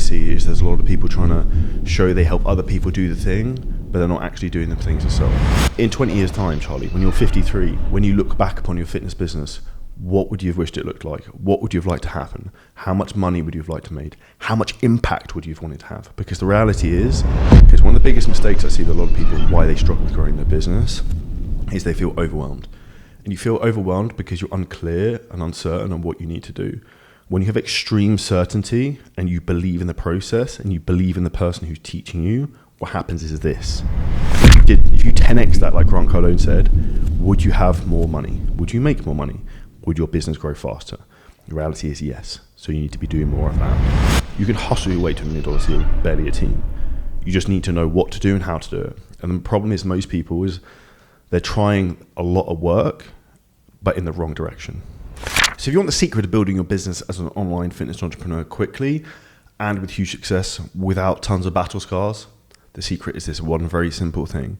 see is there's a lot of people trying to show they help other people do the thing, but they're not actually doing the things themselves. In 20 years' time, Charlie, when you're 53, when you look back upon your fitness business, what would you have wished it looked like? What would you have liked to happen? How much money would you have liked to made? How much impact would you have wanted to have? Because the reality is, because one of the biggest mistakes I see with a lot of people, why they struggle with growing their business, is they feel overwhelmed. And you feel overwhelmed because you're unclear and uncertain on what you need to do. When you have extreme certainty and you believe in the process and you believe in the person who's teaching you, what happens is this. If you 10x that, like Grant Cardone said, would you have more money? Would you make more money? Would your business grow faster? The reality is yes. So you need to be doing more of that. You can hustle your way to $1 million so you're barely a team. You just need to know what to do and how to do it. And the problem is most people is they're trying a lot of work, but in the wrong direction. So if you want the secret to building your business as an online fitness entrepreneur quickly and with huge success without tons of battle scars, the secret is this one very simple thing,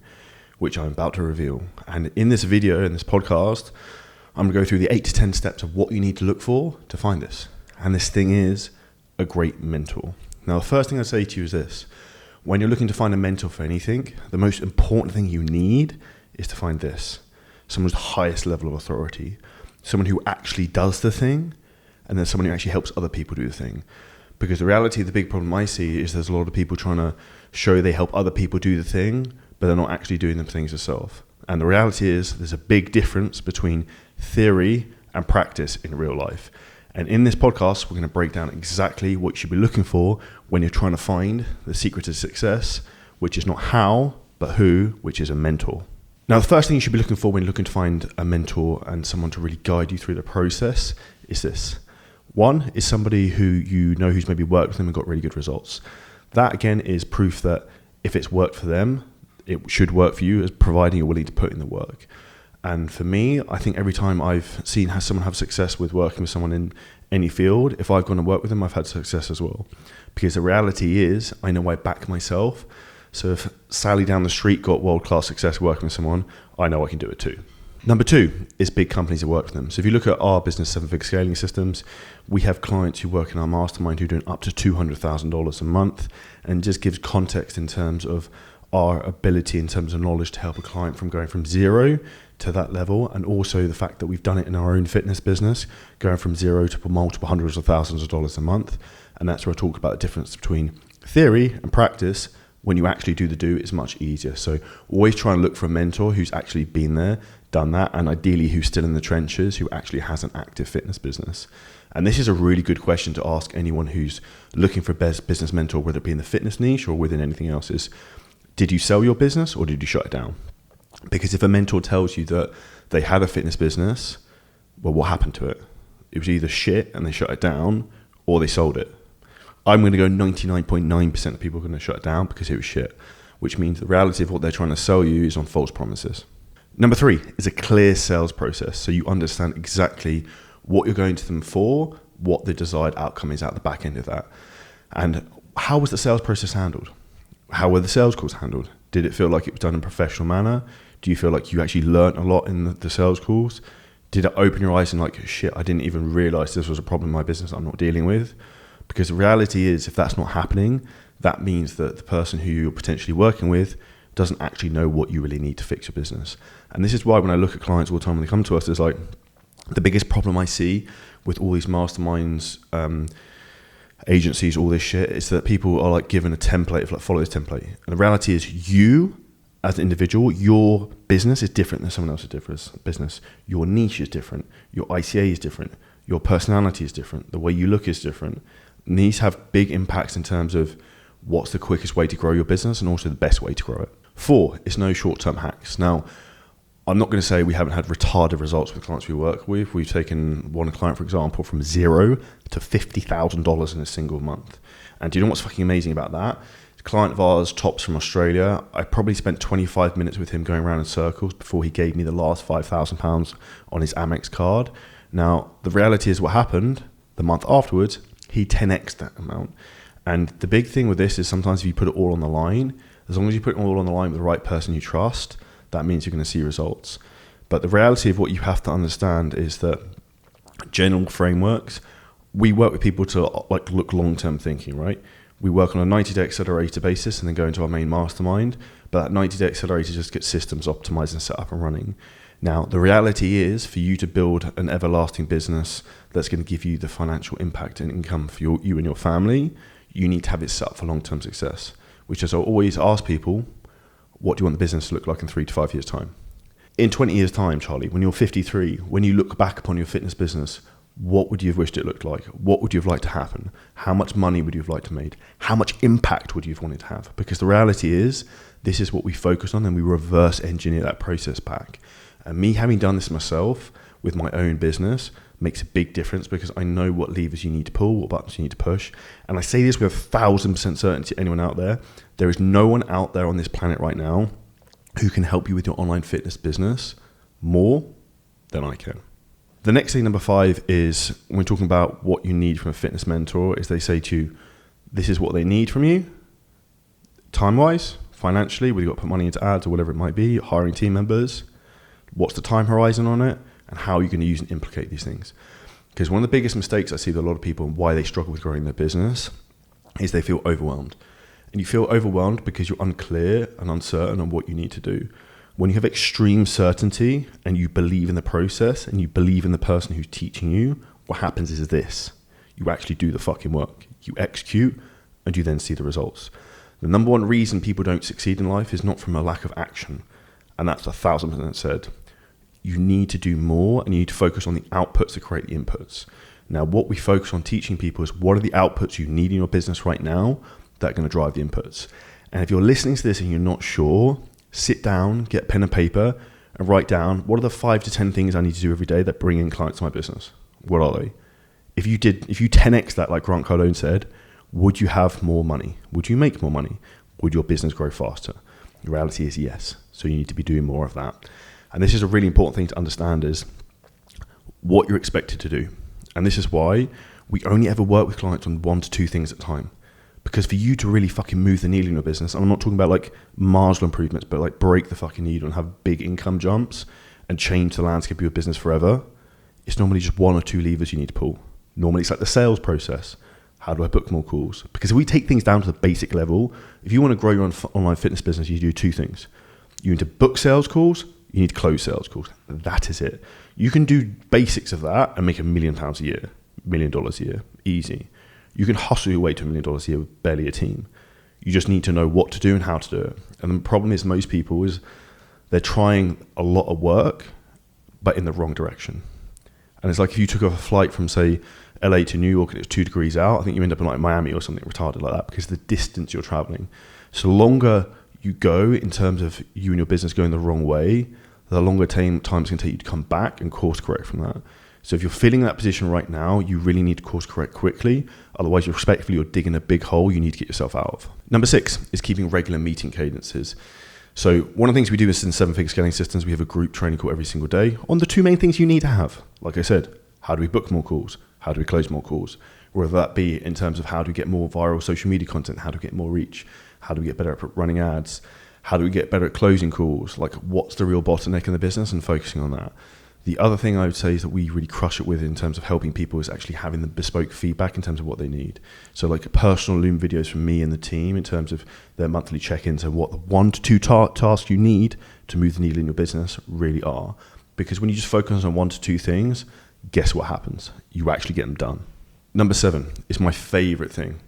which I'm about to reveal. And in this video, in this podcast, I'm going to go through the 8 to 10 steps of what you need to look for to find this. And this thing is a great mentor. Now, the first thing I say to you is this. When you're looking to find a mentor for anything, the most important thing you need is to find this. Someone's highest level of authority. Someone who actually does the thing, and then someone who actually helps other people do the thing. Because the reality, the big problem I see is there's a lot of people trying to show they help other people do the thing, but they're not actually doing the things themselves. And the reality is there's a big difference between theory and practice in real life. And in this podcast, we're going to break down exactly what you should be looking for when you're trying to find the secret to success, which is not how, but who, which is a mentor. Now, the first thing you should be looking for when you're looking to find a mentor and someone to really guide you through the process is this. One is somebody who you know who's maybe worked with them and got really good results. That, again, is proof that if it's worked for them, it should work for you, as providing you're willing to put in the work. And for me, I think every time I've seen someone have success with working with someone in any field, if I've gone to work with them, I've had success as well. Because the reality is, I know I back myself. So if Sally down the street got world-class success working with someone, I know I can do it too. Number 2 is big companies that work with them. So if you look at our business, 7-figure scaling systems, we have clients who work in our mastermind who are doing up to $200,000 a month, and just gives context in terms of our ability in terms of knowledge to help a client from going from zero to that level, and also the fact that we've done it in our own fitness business, going from zero to multiple hundreds of thousands of dollars a month. And that's where I talk about the difference between theory and practice. When you actually do the do, it's much easier. So always try and look for a mentor who's actually been there, done that, and ideally who's still in the trenches, who actually has an active fitness business. And this is a really good question to ask anyone who's looking for a best business mentor, whether it be in the fitness niche or within anything else, is did you sell your business or did you shut it down? Because if a mentor tells you that they had a fitness business, well, what happened to it? It was either shit and they shut it down, or they sold it. I'm going to go 99.9% of people are going to shut it down because it was shit, which means the reality of what they're trying to sell you is on false promises. Number 3 is a clear sales process. So you understand exactly what you're going to them for, what the desired outcome is at the back end of that. And how was the sales process handled? How were the sales calls handled? Did it feel like it was done in a professional manner? Do you feel like you actually learned a lot in the sales calls? Did it open your eyes and like, shit, I didn't even realize this was a problem in my business I'm not dealing with? Because the reality is, if that's not happening, that means that the person who you're potentially working with doesn't actually know what you really need to fix your business. And this is why when I look at clients all the time when they come to us, it's like the biggest problem I see with all these masterminds, agencies, all this shit, is that people are like given a template of like, follow this template. And the reality is, you as an individual, your business is different than someone else's business. Your niche is different. Your ICA is different. Your personality is different. The way you look is different. And these have big impacts in terms of what's the quickest way to grow your business and also the best way to grow it. 4 is no short-term hacks. Now, I'm not going to say we haven't had retarded results with clients we work with. We've taken one client, for example, from $0 to $50,000 in a single month. And do you know what's fucking amazing about that? A client of ours, Tops from Australia, I probably spent 25 minutes with him going around in circles before he gave me the last £5,000 on his Amex card. Now, the reality is what happened the month afterwards, he 10x'd that amount. And the big thing with this is sometimes if you put it all on the line, as long as you put it all on the line with the right person you trust, that means you're going to see results. But the reality of what you have to understand is that general frameworks we work with people to like look long-term thinking, right? We work on a 90-day accelerator basis and then go into our main mastermind. But that 90-day accelerator just gets systems optimized and set up and running. Now, the reality is for you to build an everlasting business that's going to give you the financial impact and income for you and your family, you need to have it set up for long-term success, which is I always ask people, what do you want the business to look like in 3 to 5 years' time? In 20 years' time, Charlie, when you're 53, when you look back upon your fitness business, what would you have wished it looked like? What would you have liked to happen? How much money would you have liked to made? How much impact would you have wanted to have? Because the reality is, this is what we focus on and we reverse engineer that process back. And me having done this myself with my own business makes a big difference because I know what levers you need to pull, what buttons you need to push. And I say this with 1,000% certainty to anyone out there. There is no one out there on this planet right now who can help you with your online fitness business more than I can. The next thing, number 5, is when we're talking about what you need from a fitness mentor, is they say to you, this is what they need from you, time-wise, financially, whether you've got to put money into ads or whatever it might be, hiring team members, what's the time horizon on it, and how are you going to use and implicate these things. Because one of the biggest mistakes I see with a lot of people and why they struggle with growing their business is they feel overwhelmed. And you feel overwhelmed because you're unclear and uncertain on what you need to do. When you have extreme certainty and you believe in the process and you believe in the person who's teaching you, what happens is this. You actually do the fucking work. You execute and you then see the results. The number one reason people don't succeed in life is not from a lack of action. And that's 1,000% said. You need to do more and you need to focus on the outputs to create the inputs. Now, what we focus on teaching people is what are the outputs you need in your business right now that are going to drive the inputs. And if you're listening to this and you're not sure, sit down, get pen and paper, and write down what are the 5 to 10 things I need to do every day that bring in clients to my business. What are they? If you 10x that, like Grant Cardone said, would you have more money? Would you make more money? Would your business grow faster? The reality is yes. So you need to be doing more of that. And this is a really important thing to understand is what you're expected to do. And this is why we only ever work with clients on 1 to 2 things at a time. Because for you to really fucking move the needle in your business, and I'm not talking about like marginal improvements, but like break the fucking needle and have big income jumps and change the landscape of your business forever, it's normally just 1 or 2 levers you need to pull. Normally it's like the sales process. How do I book more calls? Because if we take things down to the basic level, if you want to grow your online fitness business, you do 2 things. You need to book sales calls, you need to close sales calls. That is it. You can do basics of that and make £1 million a year, $1 million a year, easy. You can hustle your way to $1 million a year with barely a team. You just need to know what to do and how to do it. And the problem is most people is they're trying a lot of work, but in the wrong direction. And it's like if you took off a flight from, say, LA to New York and it's 2 degrees out, I think you end up in like Miami or something retarded like that because of the distance you're traveling. So the longer you go in terms of you and your business going the wrong way, the longer time it's going to take you to come back and course correct from that. So if you're feeling that position right now, you really need to course correct quickly. Otherwise, you're digging a big hole you need to get yourself out of. Number 6 is keeping regular meeting cadences. So one of the things we do is in 7-figure scaling systems, we have a group training call every single day on the 2 main things you need to have. Like I said, how do we book more calls? How do we close more calls? Whether that be in terms of how do we get more viral social media content? How do we get more reach? How do we get better at running ads? How do we get better at closing calls? Like what's the real bottleneck in the business and focusing on that. The other thing I would say is that we really crush it with in terms of helping people is actually having the bespoke feedback in terms of what they need. So like personal Loom videos from me and the team in terms of their monthly check-ins and what the 1 to 2 tasks you need to move the needle in your business really are. Because when you just focus on 1 to 2 things, guess what happens? You actually get them done. Number 7 is my favorite thing.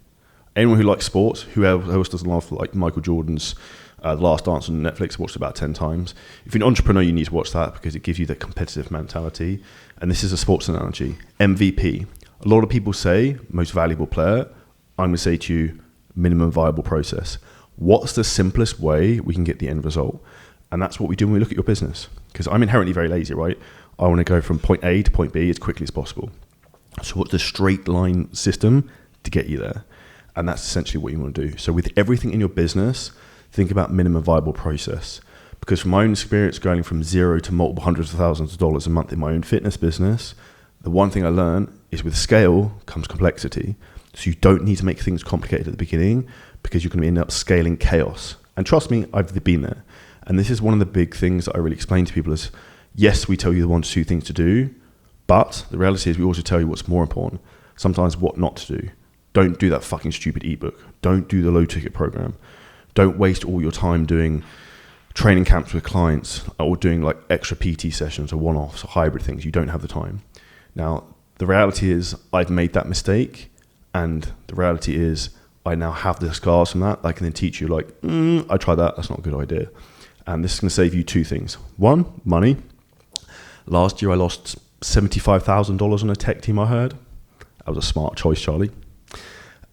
Anyone who likes sports, who else doesn't love like Michael Jordan's The Last Dance on Netflix, I watched it about 10 times. If you're an entrepreneur, you need to watch that because it gives you that competitive mentality. And this is a sports analogy. MVP. A lot of people say most valuable player. I'm going to say to you, minimum viable process. What's the simplest way we can get the end result? And that's what we do when we look at your business. Because I'm inherently very lazy, right? I want to go from point A to point B as quickly as possible. So what's the straight line system to get you there? And that's essentially what you want to do. So with everything in your business, think about minimum viable process. Because from my own experience going from 0 to multiple hundreds of thousands of dollars a month in my own fitness business, the one thing I learned is with scale comes complexity. So you don't need to make things complicated at the beginning because you're going to end up scaling chaos. And trust me, I've been there. And this is one of the big things that I really explain to people is, yes, we tell you the 1 to 2 things to do, but the reality is we also tell you what's more important. sometimes what not to do. Don't do that fucking stupid ebook. Don't do the low ticket program. Don't waste all your time doing training camps with clients or doing like extra PT sessions or one-offs or hybrid things. You don't have the time. Now, the reality is I've made that mistake, and the reality is I now have the scars from that. I can then teach you like, I tried that. That's not a good idea. And this is going to save you two things. One, money. Last year I lost $75,000 on a tech team, I heard. That was a smart choice, Charlie.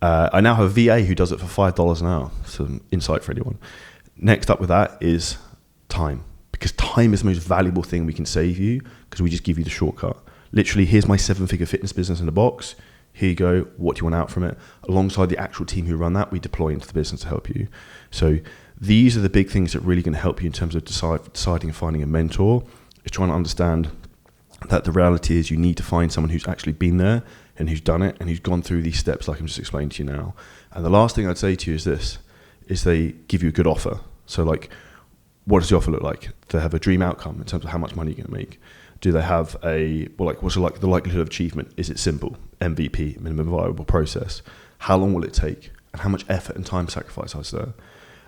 I now have a VA who does it for $5 an hour. Some insight for anyone. Next up with that is time, because time is the most valuable thing we can save you, because we just give you the shortcut. Literally, here's my 7-figure fitness business in a box. Here you go. What do you want out from it? Alongside the actual team who run that, we deploy into the business to help you. So these are the big things that are really going to help you in terms of deciding and finding a mentor. Is trying to understand that the reality is you need to find someone who's actually been there and who's done it and who's gone through these steps like I'm just explaining to you now. And the last thing I'd say to you is this, is they give you a good offer. So like, what does the offer look like? Do they have a dream outcome in terms of how much money you're going to make? Do they have what's the likelihood of achievement? Is it simple? MVP, minimum viable process. How long will it take? And how much effort and time sacrifice is there?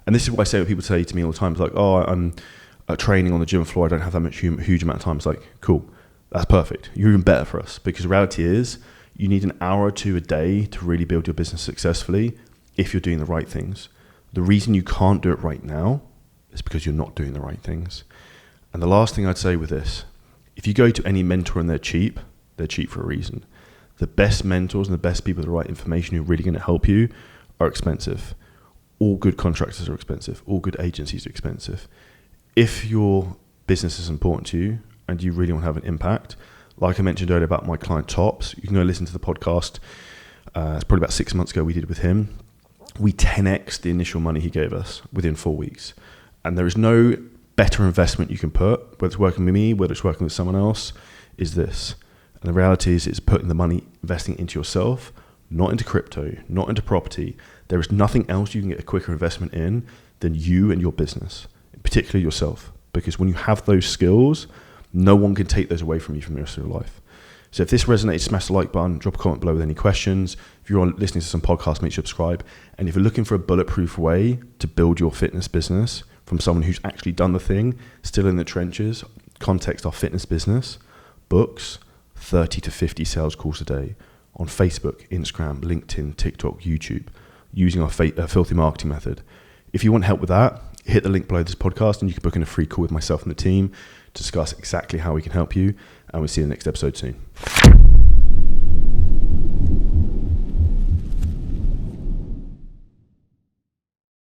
And this is what I say when people say to me all the time, it's like, oh, I'm training on the gym floor. I don't have that much huge amount of time. It's like, cool. That's perfect. You're even better for us, because the reality is you need an hour or two a day to really build your business successfully if you're doing the right things. The reason you can't do it right now is because you're not doing the right things. And the last thing I'd say with this, if you go to any mentor and they're cheap for a reason. The best mentors and the best people with the right information who are really going to help you are expensive. All good contractors are expensive. All good agencies are expensive. If your business is important to you and you really want to have an impact, like I mentioned earlier about my client Tops, you can go listen to the podcast. It's probably about 6 months ago we did it with him. We 10x the initial money he gave us within 4 weeks. And there is no better investment you can put, whether it's working with me, whether it's working with someone else, is this. And the reality is it's putting the money, investing into yourself, not into crypto, not into property. There is nothing else you can get a quicker investment in than you and your business, particularly yourself. Because when you have those skills, no one can take those away from you for the rest of your life. So if this resonates, smash the like button, drop a comment below with any questions. If you're listening to some podcasts, make sure to subscribe. And if you're looking for a bulletproof way to build your fitness business from someone who's actually done the thing, still in the trenches, context our fitness business, books, 30 to 50 sales calls a day on Facebook, Instagram, LinkedIn, TikTok, YouTube, using our filthy marketing method. If you want help with that, hit the link below this podcast and you can book in a free call with myself and the team to discuss exactly how we can help you. And we'll see you in the next episode soon.